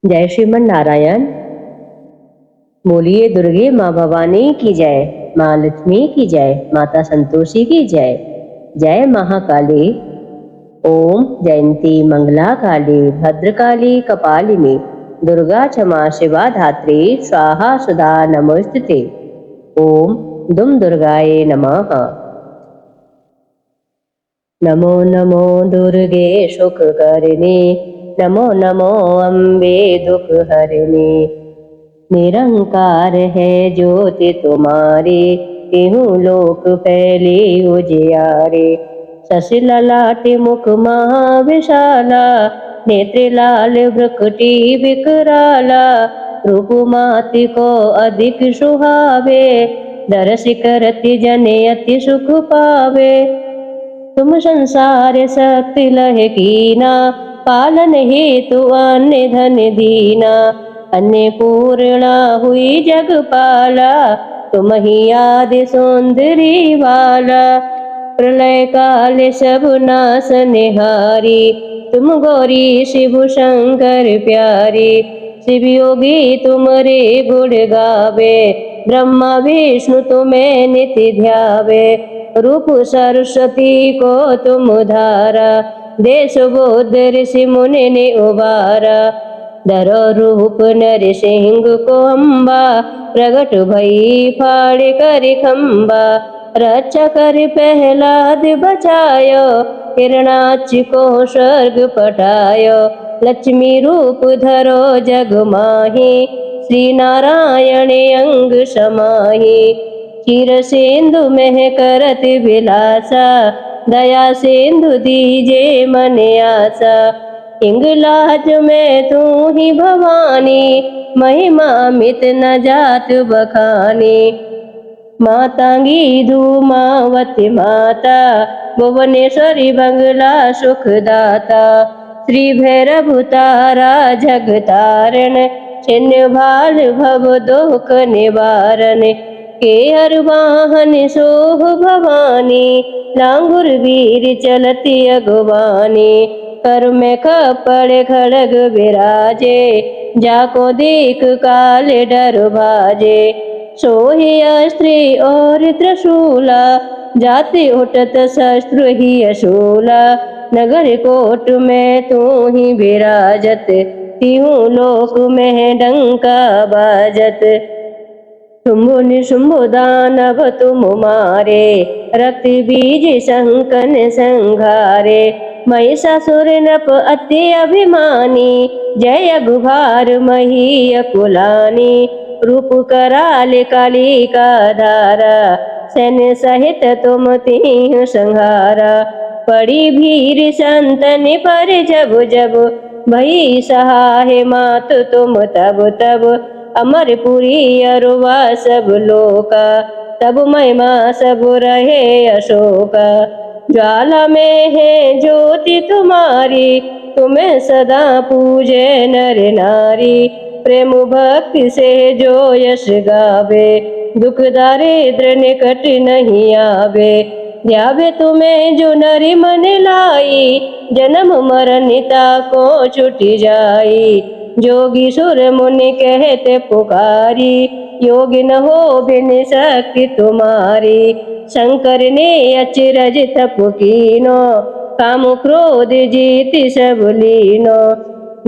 जय श्रीमन नारायण। बोलिए दुर्गे माँ भवानी की जय, माँ लक्ष्मी की जय, माता संतोषी की जय। जय महाकाली। ओम जयंती मंगला काली भद्रकाली कपालिनी दुर्गा क्षमा शिवा धात्री स्वाहा सुधा नमोस्तुते। ओम दुम दुर्गाये नमः। नमो नमो दुर्गे सुख करने, नमो नमो अम्बे दुख हरने। निरंकार है ज्योति तुम्हारी, तिहु लोक फैले उजियारे। शशि ललाट मुख महाविशाला, नेत्र लाल भ्रुकुटी विकराला। रूप माति को अधिक सुहावे, दरस करति जने अति सुख पावे। तुम संसार शक्ति लह कीना, पालन हेतु अन्य धन दीना। अन्नपूर्णा हुई जगपाला, तुम ही आदि सौंदर्य वाला। प्रलय काल सब नाश निहारी, तुम गौरी शिव शंकर प्यारी। शिव योगी तुमरे गुण गावे, ब्रह्मा विष्णु तुम्हें नित्य ध्यावे। रूप सरस्वती को तुम धारा, देश बुद्ध ऋषि मुनि ने उबारा। धरो रूप नर सिंह को अम्बा, प्रगट भई फाड़ कर खम्बा। रक्षा कर प्रहलाद बचायो, हिरणाक्ष को स्वर्ग पठायो। लक्ष्मी रूप धरो जग माही, श्री नारायण अंग समाही। क्षीर सिंधु में करत विलासा, दया सिंधु दीजे मन आसा। हिंगलाज में तू ही भवानी, महिमा मित न जात बखानी। मातांगी धूमावती माता, भुवनेश्वरी बंगला सुखदाता। श्री भैरव तारा जगतारण, छिन्न भाल भव दुख निवारण। के हर वाहन सोह भवानी, लांगुर वीर चलती अगवानी। कर में कपड़ खड़ग विराजे, जाको देख काल डर भाजे। सोहि स्त्री और त्रिशूला, जाति उठत शस्त्र ही अशूला। नगर कोट में तू ही विराजत, तिहु लोक में डंका बाजत। शुंभु निशुंभु दानव तुम मारे, रक्त बीज शंकन संघारे। महिषासुर नप अति अभिमानी, जय गुभार मही अकुलानी। रूप कराल काली का धारा, सैन्य सहित तुम तिहु संहारा। पड़ी भीर संतन पर जब जब, भई सहाय मात तुम तब तब। अमरपुरी अरुवा सब लोका, तब महिमा सब रहे अशोका। ज्वाला में है ज्योति तुम्हारी, तुम्हें सदा पूजे नर नारी। प्रेम भक्ति से जो यश गावे, दुख दारिद्र निकट नहीं आवे। ध्यावे तुम्हें जो नरि मन लाई, जन्म मरणिता को छुटी जाई। जोगी सुर मुनि कहते पुकारी, योगी न हो बिन शक्ति तुम्हारी। शंकर ने अचरज तप कीनो, काम क्रोध जीत सब लीनो।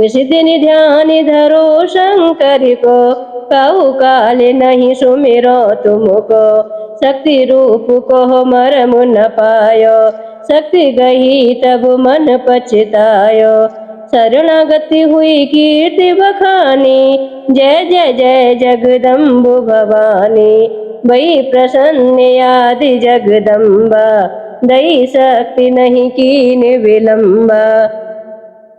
निश दिन ध्यान धरो शंकर को, कहु काल नहीं सुमिरो तुमको। शक्ति रूप को मरम न पायो, शक्ति गई तब मन पछतायो। शरणागति हुई कीर्ति बखानी, जय जय जय जगदम्बु भवानी। भई प्रसन्न आदि जगदम्बा, दई शक्ति नहीं कीन विलंबा।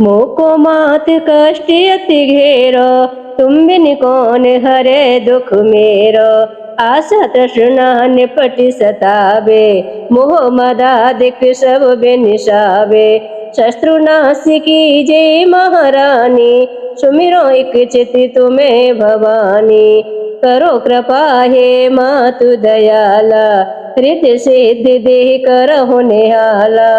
मोको मात कष्ट अति घेरो, तुम बिन कौन हरे दुख मेरो। आशा तृष्णा निपट सतावे, मोह मदादिक सब बिनिसावे। शत्रु नाश की जय महारानी, सुमिरो एक चिति तुम्हें भवानी। करो कृपा हे मातु दयाला, हृदय सिद्धि देह करहु निहाला।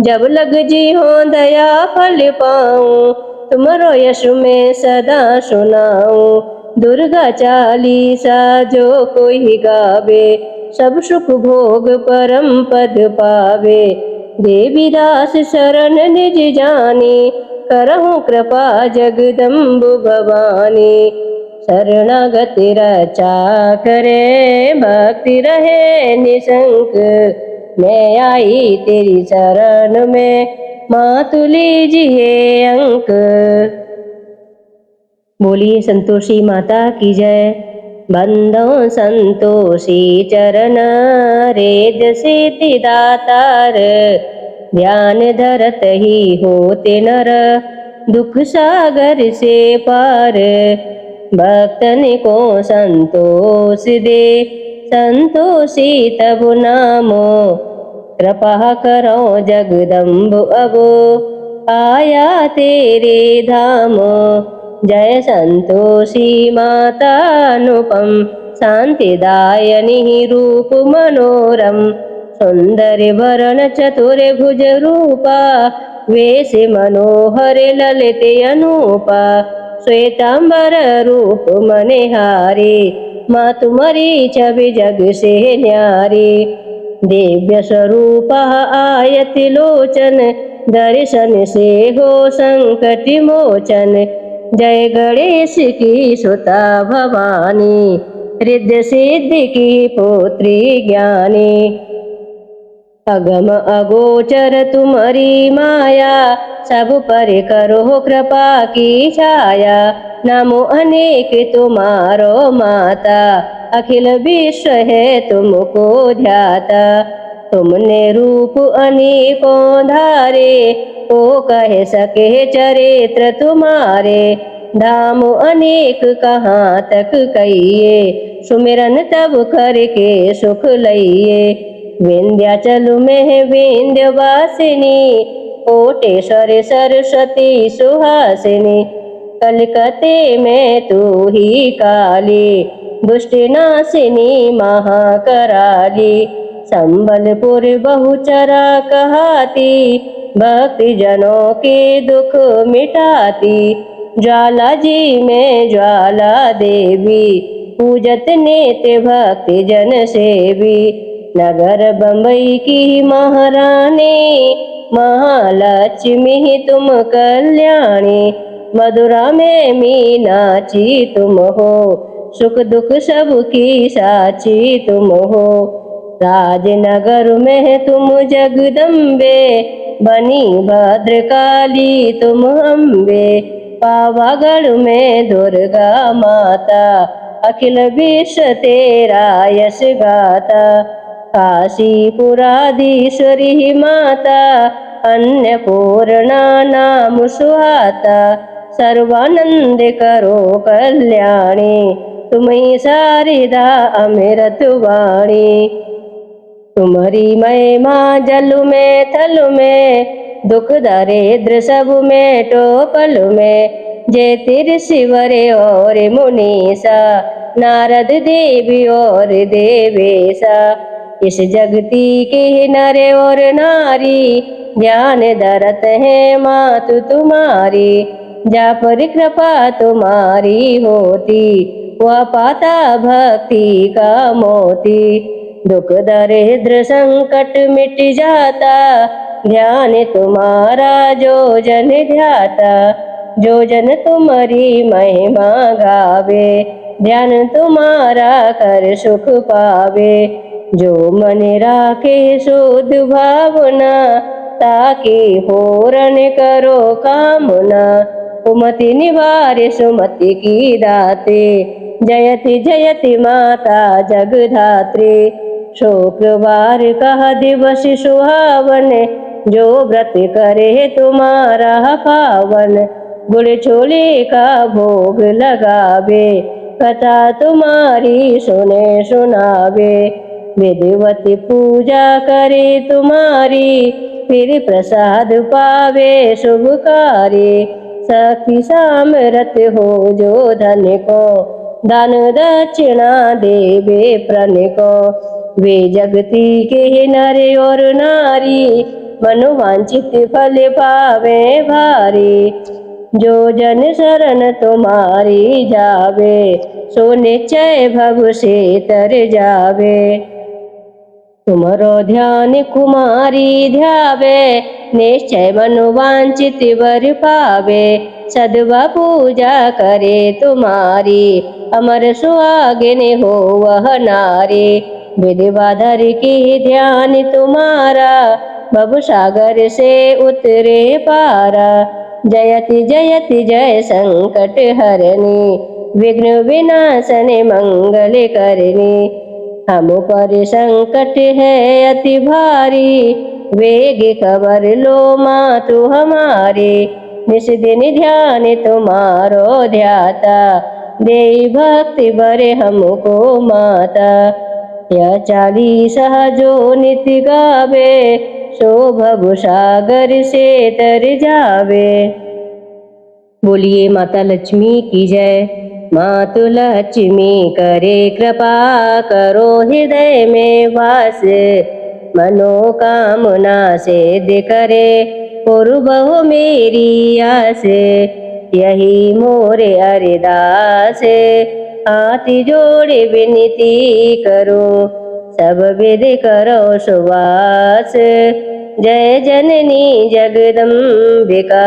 जब लग जी हो दया फल पाऊं, तुमरो यश में सदा सुनाऊं। दुर्गा चालीसा जो कोई गावे, सब सुख भोग परम पद पावे। देवी दास शरण निज जानी, करहु कृपा जगदम्बु भवानी। शरणागति रचा करे, भक्ति रहे निशंक। मैं आई तेरी शरण में, माँ तू लीजिए अंक। बोलिए संतोषी माता की जय। बंदो संतोषी चरण, रेद सिद्धि दातार। ध्यान धरत ही होते नर, दुख सागर से पार। भक्तन को संतोष दे, संतोषी तब नामो। कृपा करो जगदम्ब अब, आया तेरे धाम। जय संतोषी माता अनुपम, शांतिदायिनी रूप मनोरम। सुंदर वरण चतुर भुज रूपा, वेश मनोहर ललित अनूपा। श्वेतांबर रूप मनिहारी, माँ तुम्हारी छवि जग से न्यारी। दिव्य स्वरूप आयति लोचन, दर्शन से हो संकट मोचन। जय गणेश की सुता भवानी, रिद्धि सिद्धि की पुत्री ज्ञानी। अगम अगोचर तुम्हारी माया, सब पर करो कृपा की छाया। नामो अनेक तुम्हारो माता, अखिल विश्व है तुमको ध्याता। तुमने रूप अनेकों धारे, को कह सके चरित्र तुम्हारे। धाम अनेक कहाँ तक कहिए, सुमिरन तब करके सुख लइए। विंध्याचल में विंध्यवासिनी, कोटेश्वर सरस्वती सुहासिनी। कलकत्ते में तू ही काली, दुष्ट नासिनी महाकराली। संबलपुर बहुचरा कहाती, भक्ति जनों के दुख मिटाती। ज्वाला जी में ज्वाला देवी, पूजत नेत्य भक्ति जन सेवी। नगर बम्बई की महारानी, महालक्ष्मी तुम कल्याणी। मधुरा में मीनाची तुम हो, सुख दुख सबकी साची तुम हो। राजनगर में तुम जगदम्बे, बनी भद्रकाली तुम अम्बे। पावागढ़ में दुर्गा माता, अखिल विश्व तेरा यश गाता। काशीपुराधीश्वरी माता, अन्नपूर्णा नाम सुहाता। सर्वानंद करो कल्याणी, तुम्ही शारदा अमृत वाणी। तुम्हारी महिमा जल में थल में, दुख दरिद्र सब में टोपल में। जय तिरसिवरे और मुनीसा, नारद देवी और देवेशा। इस जगती के नर और नारी, ध्यान धरत है मातु तुम्हारी। जा पर कृपा तुम्हारी होती, वह पाता भक्ति का मोती। दुख दरिद्र संकट मिट जाता, ध्यान तुम्हारा जो जन ध्याता। जो जन तुम्हारी महिमा गावे, ध्यान तुम्हारा कर सुख पावे। जो मन राखे शुद्ध भावना, ताकि पूर्ण करो कामना। कुमति निवारे सुमति की दाते, जयति जयति माता जगधात्री। शुक्रवार का दिवस सुहावन, जो व्रत करे तुम्हारा पावन। गुड़ छोले का भोग लगावे, कथा तुम्हारी सुने सुनावे। विधिवत पूजा करे तुम्हारी, फिर प्रसाद पावे शुभकारी। शक्ति सामरथ हो जो धन को, दान दक्षिणा देवे प्रण को। वे जगती के नर और नारी, मनोवांछित फल पावे भारी। जो जन शरण तुम्हारी जावे, सो निश्चय भव से तर जावे। तुमरो ध्यान कुमारी ध्यावे, निश्चय मनोवांछित वर पावे। सदवा पूजा करे तुम्हारी, अमर सुहागिन हो वह नारी। विधिवाधर की ध्यान तुम्हारा, भव सागर से उतरे पारा। जयति जयति जय संकट हरणी, विघ्न विनाशनि मंगल करनी। हम पर संकट है अति भारी, वेग कवर लो मातु हमारे। निस दिन ध्यान तुम्हारो ध्याता, देई भक्ति बरे हमको माता। यह चालीसा जो नित्य गावे, सो भव सागर से तर जावे। बोलिए माता लक्ष्मी की जय। मातु लक्ष्मी करे कृपा, करो हृदय में वास। मनोकामना सिद्ध करे, पूर्व मेरी आस। यही मोरे अरदास, हाथ जोड़े विनती करो। सब विधि करो सुवास, जय जननी जगदम्बिका।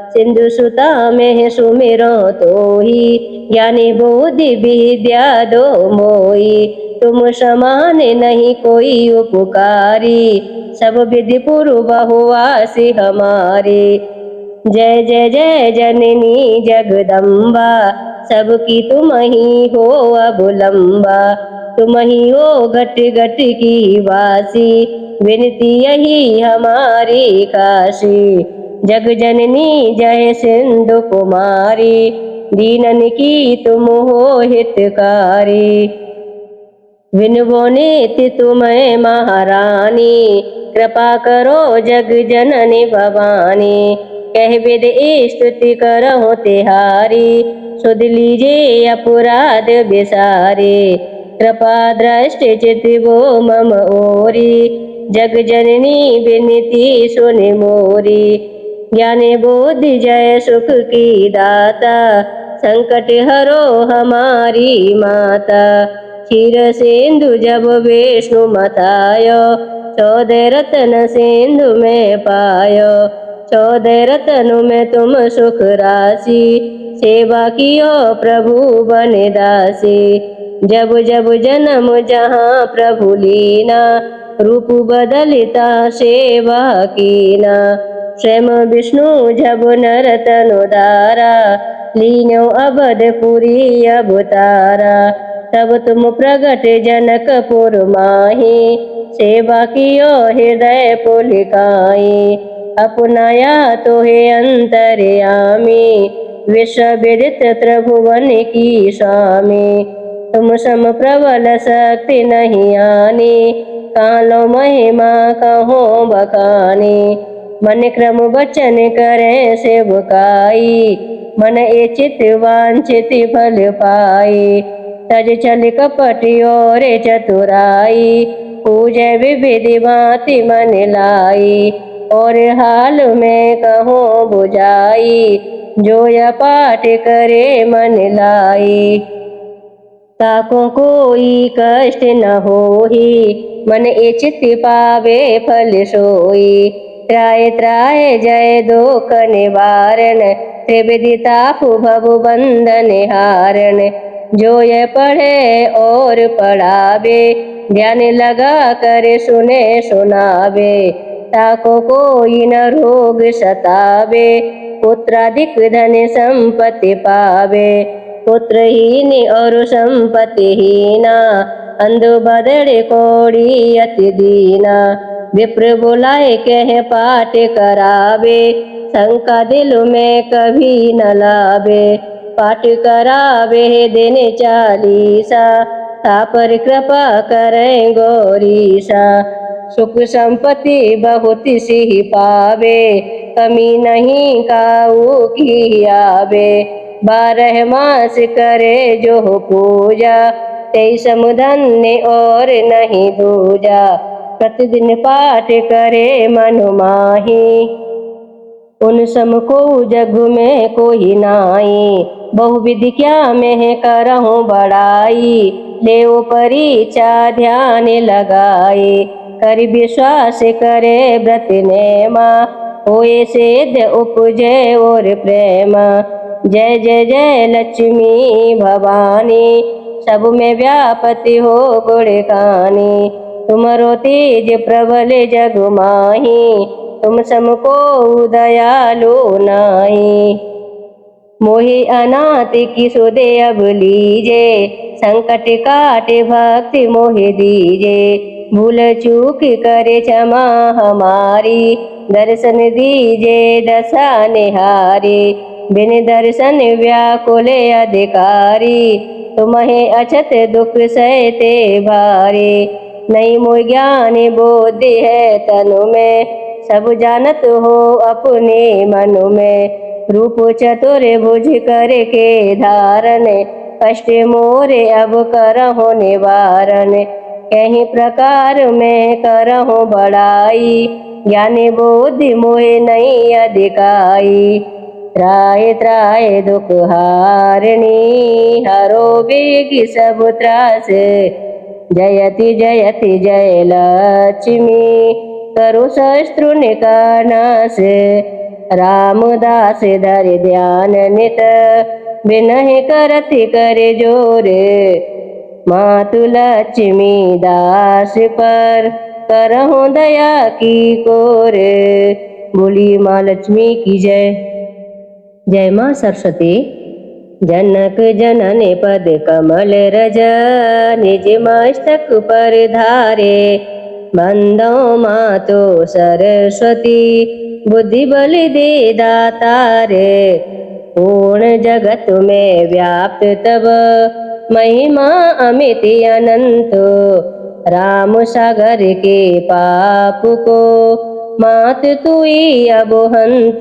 सिंधु सुता में सुमिरो तो ही, ज्ञानी बुद्धि विद्या दो मोई। तुम समान नहीं कोई उपकारी, सब विधि पूर्व बहुवासी हमारे। जय जय जय जननी जगदम्बा, सबकी तुम ही हो अवलंबा। तुम ही हो घट घट की वासी, विनती यही हमारी काशी। जग जननी जय सिंधु कुमारी, दीनन की तुम हो हितकारी। विनवो नित्य तुम्हें महारानी, कृपा करो जग जननी भवानी। कह विद स्तुति करहो तिहारी, सुध लीजिए अपराध विसारे। कृपा दृष्टि चित वो मम ओरी, जग जननी विनती सुनि मोरी। ज्ञान बुद्धि जय सुख की दाता, संकट हरो हमारी माता। क्षीर सिंधु जब विष्णु मतायो, 14 रत्न सिंधु में पायो। 14 रत्न में तुम सुख राशि, सेवा कियो प्रभु बन दासी। जब जब जन्म जहाँ प्रभु लीना, रूप बदलता सेवा कीना। स्वयं विष्णु जब नर तनु धारा, लीनो अवधपुरी अवतारा। तब तुम प्रगट जनकपुर माही, सेवा कियो हृदय पुलिकाई। अपनाया तोहे अंतर्यामी, विश्व विदित त्रिभुवन की स्वामी। तुम सम प्रबल शक्ति नहीं आनी, कालो महिमा कहो बखानी। मन क्रम वचन करे सेवकाई, मन इचित वांछित फल पाई। तज छल कपट और चतुराई, पूजय विविधि भांति मन लाई। और हाल में कहो बुझाई, जो यह पाठ करे मन लाई। ताको कोई कष्ट न होही, मन इचित पावे फल सोई। त्राय त्राय जय दुख निवारण, त्रिविधि ताप भव बंधन हारण। जो यह पढ़े और पढ़ावे, ध्यान लगा कर सुने सुनावे। ताको कोई न रोग सतावे, पुत्राधिक धन संपत्ति पावे। पुत्रहीन और संपत्तिहीना, अंधो बदड़ कोड़ी अति दीना। विप्र बुलाए कह पाठ करावे, शंका दिल में कभी न लावे। पाठ करावे दिन 40, तापर कृपा करें गौरीसा। सुख संपत्ति बहुत सी पावे, कमी नहीं काऊ की आवे। 12 मास करे जो पूजा, 23 धन्य और नहीं दूजा। प्रतिदिन पाठ करे मन माही, उन सम को जग में कोई नाई, बहुविधि क्या मैं करहूँ बड़ाई। ले परीक्षा ध्यान लगाए, कर विश्वास करे व्रत नेमा। होए सेध उपजे और प्रेम, जय जय जय लक्ष्मी भवानी। सब में व्यापति हो गुण गानी, तुमरो तेज प्रबल जग माही। तुम समको दयालु नाई। मोहि अनाथ की सुदे अब लीजे, संकट काटे भक्ति मोहि दीजे। भूल चूक करे क्षमा हमारी, दर्शन दीजे दशा निहारी। बिन दर्शन व्याकुल अधिकारी, तुम्हें अछत दुख सहते भारी। नहीं मोह ज्ञान बोधि है तनु में, सब जानत हो अपने मन में। रूप चतुर भुज कर के धारण, कष्ट मोरे अब करहु निवारण। कहीं प्रकार में करहु बड़ाई, ज्ञान बोधि मोहे नहीं अधिकाई। त्राय त्राय दुख हारिणी, हरो बेग सब त्रास। जयति जयति जय लक्ष्मी, करु शत्रु निकानास। रामदास धरि ध्यान नित, बिनहि करति कर जोर। मातु लक्ष्मी दास पर, करहु दया की कोर। बोली माँ लक्ष्मी की जय। जय माँ सरस्वती। जनक जनन पद कमल रज, निज मस्तक पर धारे। बंदो मातो सरस्वती, बुद्धि बल दे दातारे। पूर्ण जगत में व्याप्त तब, महिमा अमित अनंत। राम सागर के पाप को, मात तुई अब हंत।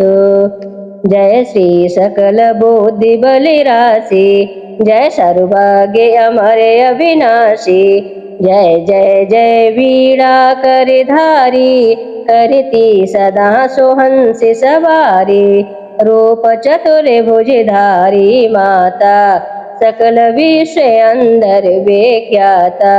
जय श्री सकल बुद्धि बल राशि, जय सर्वभाग्य अमर अविनाशी। जय जय जय वीणा कर धारी, करती सदा सोहंस सवारी। रूप चतुर भुजधारी माता, सकल विश्व अंदर विख्याता।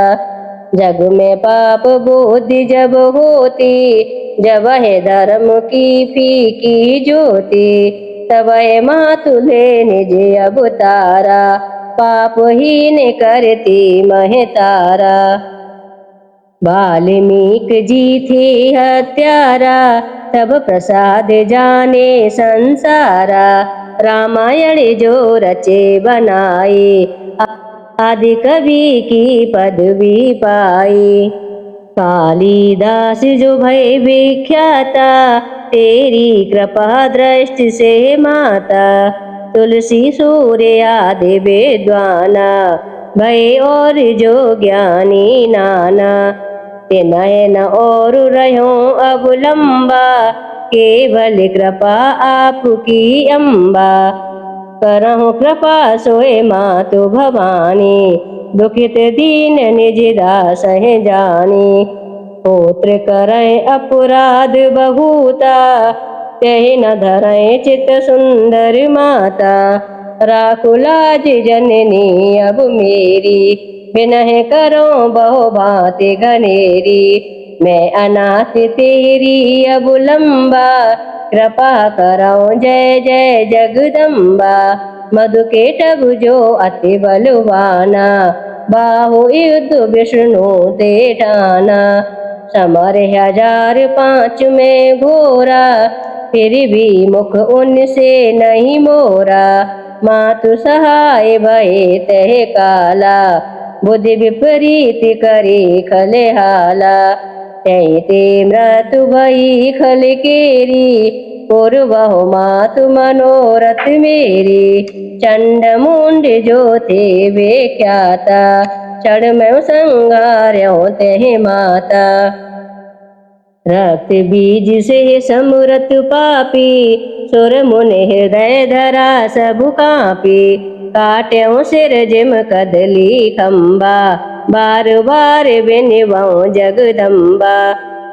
जग में पाप बुद्धि जब होती, जब है धर्म की फीकी ज्योति। तब है मातुले निज अवतारा, पापहीन करती महतारा। वाल्मीकि जी थे हत्यारा, तब प्रसाद जाने संसारा। रामायण जो रचे बनाए, आदि कवि की पदवी पाई। कालिदास जो भय विख्याता, तेरी कृपा दृष्टि से माता। तुलसी सूर्य आदि विद्वाना, भय और जो ज्ञानी नाना। ते नयन और रहो अब लंबा, केवल कृपा आपकी अम्बा। करहु कृपा सोए मातु भवानी, दुखित दीन निज दास है जानी। पुत्र करें अपराध बहुता, तहि न धरें चित सुंदर माता। राखु लाज जननी अब मेरी, बिनह करो बहु भांति घनेरी। मैं अनाथ तेरी अब लंबा, कृपा करो जय जय जगदम्बा। मधु के टब जो अति बलवाना, बाहु युद्ध विष्णु ते ठाना। समर 1005 में घोरा, फिर भी मुख उनसे नहीं मोरा। मातु सहाय भये तह काला, बुद्धि विपरीत करे खलहाला। तैते मृत्यु भई खल केरी, पूर्वहु मातु मनोरथ मेरी। चंड मुंड जो थे विख्याता, क्षण में संगार्यो तेहि माता। रक्त बीज से समृत पापी, सुर मुनि हृदय धरा सब कापी। काट्यों सिर जिम कदली खम्बा, बार बार बिनवऊं जगदम्बा।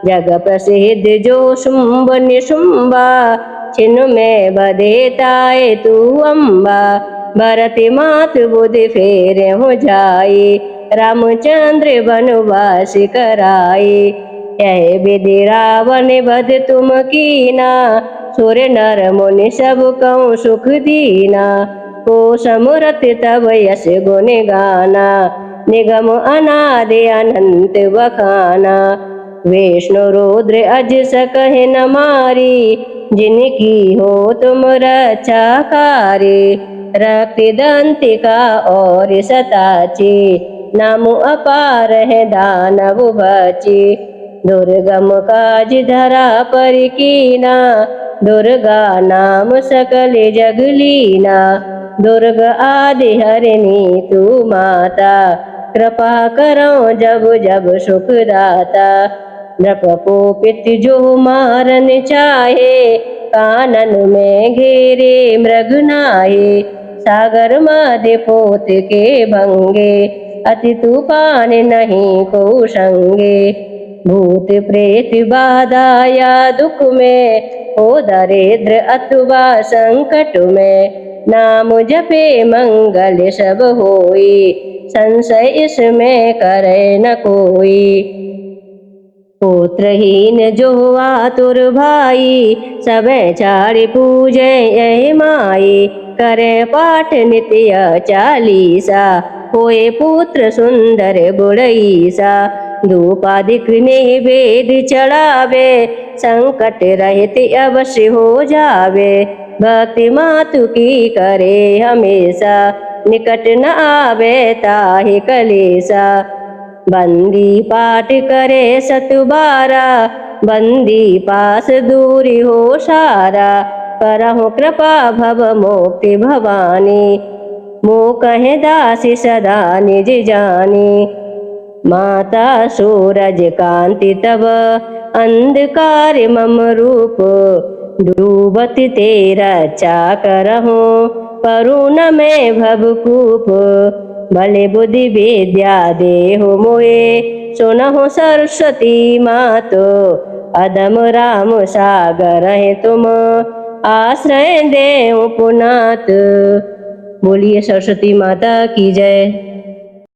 जग प्रसिद्ध जो शुंभ निशुंबा, छिन्न में बदेताए तू अम्बा भरती मात बुद्धि फेरे हो जाई रामचंद्र वनवास कराई यह विधि रावण बध तुम कीना सूर्य नर मुनि सब कहूँ सुख दीना को समूरत तब यश गुण गाना निगम अनादि अनंत बखाना विष्णु रुद्र अज सकहि न मारी जिनकी हो तुम रक्षाकारी रक्ति दंतिका और सताची नाम अपार है दानव बची दुर्गम काज धरा पर कीना दुर्गा नाम सकल जगलीना दुर्ग आदि हरिणी तू माता कृपा करो जब जब सुख दाता नृप को पित जो मारन चाहे कानन में घेरे मृग नाहे सागर मध्य पोत के भंगे अति तूफान नहीं को संगे भूत प्रेत बाधा या दुख में हो दरिद्र अथवा संकट में नाम जपे मंगल सब होई संशय इसमें करे न कोई पुत्रहीन जो आतुर भाई सबे चारि पूजे यही माई करे पाठ नित्य चालीसा होए पुत्र सुंदर गुड़ईसा धूपाधिक निवेद चढ़ावे संकट रहित अवश्य हो जावे भक्ति मातु की करे हमेशा निकट न आवे ताहि कलेसा बंदी पाठ करे सतुबारा बंदी पास दूरी हो सारा करहु कृपा भव मुक्ति भवानी मोह कहे दासी सदा निज जानी माता सूरज कांति तब अंधकार मम रूप डूबति तेरा चा करहु करुण में भवकूप भले बुद्धि विद्या देहु मोए सुनहु सरस्वती मातो अदम राम सागर है तुम आश्रय देहु पुनात। बोलिए सरस्वती माता की जय।